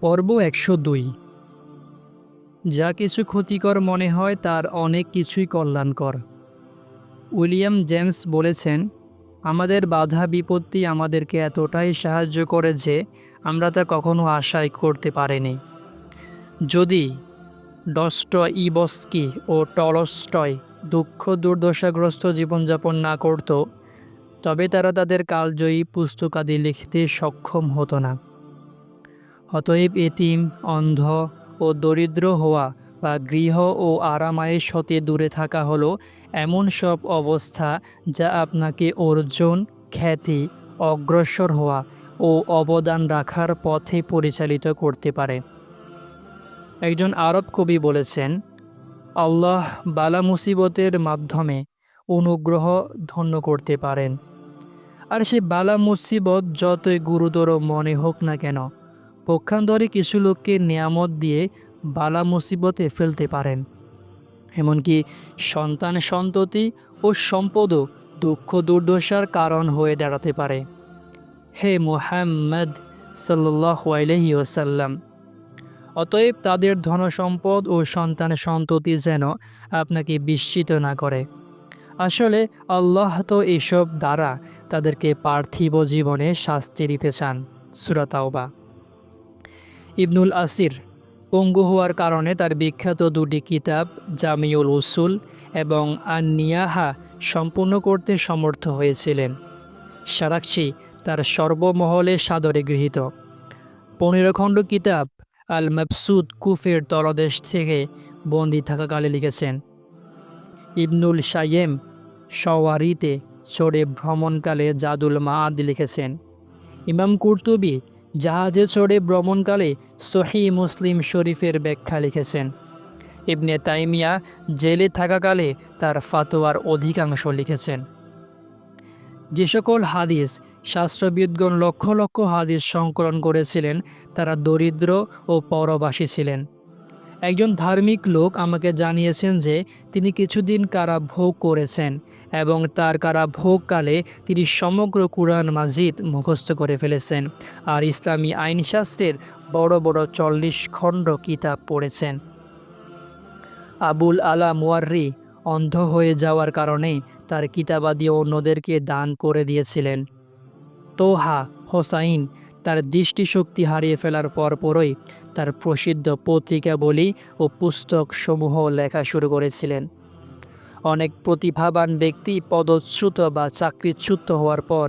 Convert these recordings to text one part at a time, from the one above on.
পর্ব ১০২। যা কিছু ক্ষতিকর মনে হয় তার অনেক কিছুই কল্যাণকর। উইলিয়াম জেমস বলেছেন, আমাদের বাধা বিপত্তি আমাদেরকে এতটাই সাহায্য করে যে আমরা তা কখনো আশাই করতে পারিনি। যদি ডস্টয়ইভস্কি ও টলস্টয় দুঃখ দুর্দশাগ্রস্ত জীবনযাপন না করত, তবে তারা তাদের কালজয়ী পুস্তকাদি লিখতে সক্ষম হতো না। অতএব এতিম, অন্ধ ও দরিদ্র হওয়া বা গৃহ ও আরামায়েশ হতে দূরে থাকা হলো এমন সব অবস্থা যা আপনাকে অর্জন, খ্যাতি, অগ্রসর হওয়া ও অবদান রাখার পথে পরিচালিত করতে পারে। একজন আরব কবি বলেছেন, আল্লাহ বালা মুসিবতের মাধ্যমে অনুগ্রহ ধন্য করতে পারেন। আর সে বালা মুসিবত যতই গুরুতর মনে হোক না কেন, পক্ষান্তরে কিছু লোককে নেয়ামত দিয়ে বালা মুসিবতে ফেলতে পারেন। এমনকি সন্তান সন্ততি ও সম্পদও দুঃখ দুর্দশার কারণ হয়ে দাঁড়াতে পারে। হে মুহাম্মদ সাল্লাল্লাহু আলাইহি ওয়াসাল্লাম, অতএব তাদের ধনসম্পদ ও সন্তান সন্ততি যেন আপনাকে বিস্মিত না করে। আসলে আল্লাহ তো এসব দ্বারা তাদেরকে পার্থিব জীবনে শাস্তি দিতে চান। সূরা তাওবা। ইবনুল আসির পঙ্গু হওয়ার কারণে তার বিখ্যাত দুটি কিতাব জামিউল উসুল এবং আন-নিয়াহা সম্পূর্ণ করতে সমর্থ হয়েছিলেন। সারাকশি তার সর্বমহলে সাদরে গৃহীত ১৫ খণ্ড কিতাব আল মাবসুদ কুফের তলদেশ থেকে বন্দী থাকাকালে লিখেছেন। ইবনুল সাইয়েম সওয়ারিতে চড়ে ভ্রমণকালে জাদুল মাআদ লিখেছেন। ইমাম কুরতুবী জাহাজে চড়ে ভ্রমণকালে সহিহ মুসলিম শরীফের ব্যাখ্যা লিখেছেন। ইবনে তাইমিয়া জেলে থাকাকালে তার ফাতোয়ার অধিকাংশ লিখেছেন। যে সকল হাদিস শাস্ত্রবিদগণ লক্ষ লক্ষ হাদিস সংকলন করেছিলেন, তারা দরিদ্র ও পরবাসী ছিলেন। একজন ধার্মিক লোক আমাকে জানিয়েছেন যে তিনি কিছুদিন কারাভোগ করেছেন এবং তার কারাভোগকালে তিনি সমগ্র কুরআন মাজিদ মুখস্থ করে ফেলেছেন আর ইসলামী আইনশাস্ত্রের বড় বড় ৪০ খণ্ড কিতাব পড়েছেন। আবুল আলা মুয়াররি অন্ধ হয়ে যাওয়ার কারণে তার কিতাবাদি অন্যদেরকে দান করে দিয়েছিলেন। তোহা হোসাইন তার দৃষ্টিশক্তি হারিয়ে ফেলার পরপরই তার প্রসিদ্ধ পত্রিকাবলী ও পুস্তকসমূহ লেখা শুরু করেছিলেন। অনেক প্রতিভাবান ব্যক্তি পদচ্যুত বা চাকরিচ্যুত হওয়ার পর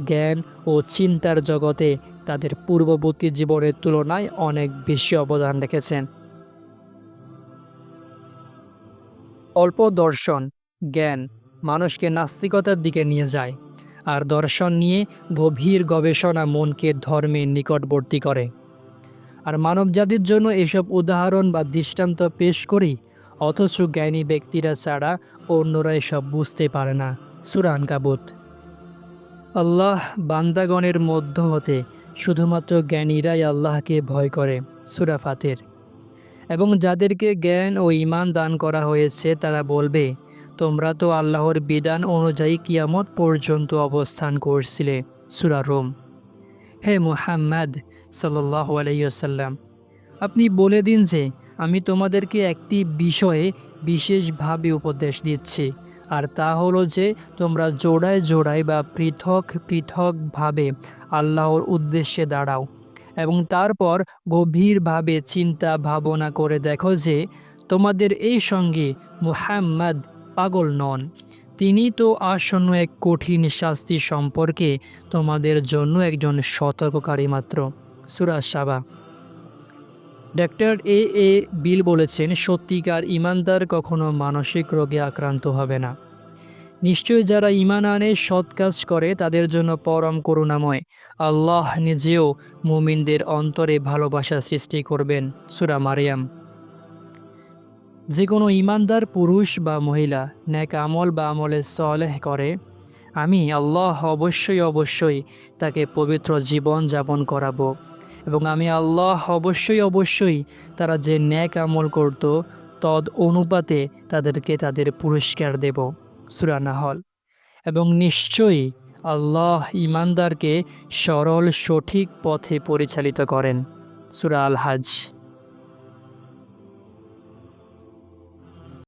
জ্ঞান ও চিন্তার জগতে তাদের পূর্ববর্তী জীবনের তুলনায় অনেক বেশি অবদান রেখেছেন। অল্প দর্শন, জ্ঞান মানুষকে নাস্তিকতার দিকে নিয়ে যায়, আর দর্শন নিয়ে গভীর গবেষণা মনকে ধর্মের নিকটবর্তী করে। আর মানবজাতির জন্য এসব উদাহরণ বা দৃষ্টান্ত পেশ করি, অথচ জ্ঞানী ব্যক্তিরা ছাড়া অন্যরা এসব বুঝতে পারে না। সূরা আনকাবুত। আল্লাহ বান্দাগণের মধ্য হতে শুধুমাত্র জ্ঞানীরাই আল্লাহকে ভয় করে। সূরা ফাতির। এবং যাদেরকে জ্ঞান ও ঈমান দান করা হয়েছে তারা বলবে, তোমরা তো আল্লাহর বিধান অনুযায়ী কিয়ামত পর্যন্ত অবস্থান করছিলে। সূরা রুম। হে মুহাম্মদ সাল্লাল্লাহু আলাইহি ওয়াসাল্লাম, আপনি বলে দিন যে আমি তোমাদেরকে একটি বিষয়ে বিশেষভাবে উপদেশ দিচ্ছি, আর তা হলো যে তোমরা জোড়ায় জোড়ায় বা পৃথক পৃথকভাবে আল্লাহর উদ্দেশ্যে দাঁড়াও এবং তারপর গভীরভাবে চিন্তা ভাবনা করে দেখো যে তোমাদের এই সঙ্গে মুহাম্মদ পাগল নন। তিনি তো আসন্ন এক কঠিন শাস্তি সম্পর্কে তোমাদের জন্য একজন সতর্ককারী মাত্র। সূরা সাবা। ডক্টর এ বিল বলেছেন, সত্যিকার ঈমানদার কখনো মানসিক রোগে আক্রান্ত হবে না। নিশ্চয়ই যারা ঈমান আনে, সৎ কাজ করে, তাদের জন্য পরম করুণাময় আল্লাহ নিজেও মুমিনদের অন্তরে ভালোবাসা সৃষ্টি করবেন। সূরা মারিয়াম। যে কোনো ঈমানদার পুরুষ বা মহিলা নেক আমল বা আমলে সলেহ করে, আমি আল্লাহ অবশ্যই অবশ্যই তাকে পবিত্র জীবন যাপন করাবো এবং আমি আল্লাহ অবশ্যই অবশ্যই তারা যে নেক আমল করত তদ অনুপাতে তাদেরকে তাদের পুরস্কার দেব। সূরা নাহল। এবং নিশ্চয়ই আল্লাহ ঈমানদারকে সরল সঠিক পথে পরিচালিত করেন। সূরা আল হাজ।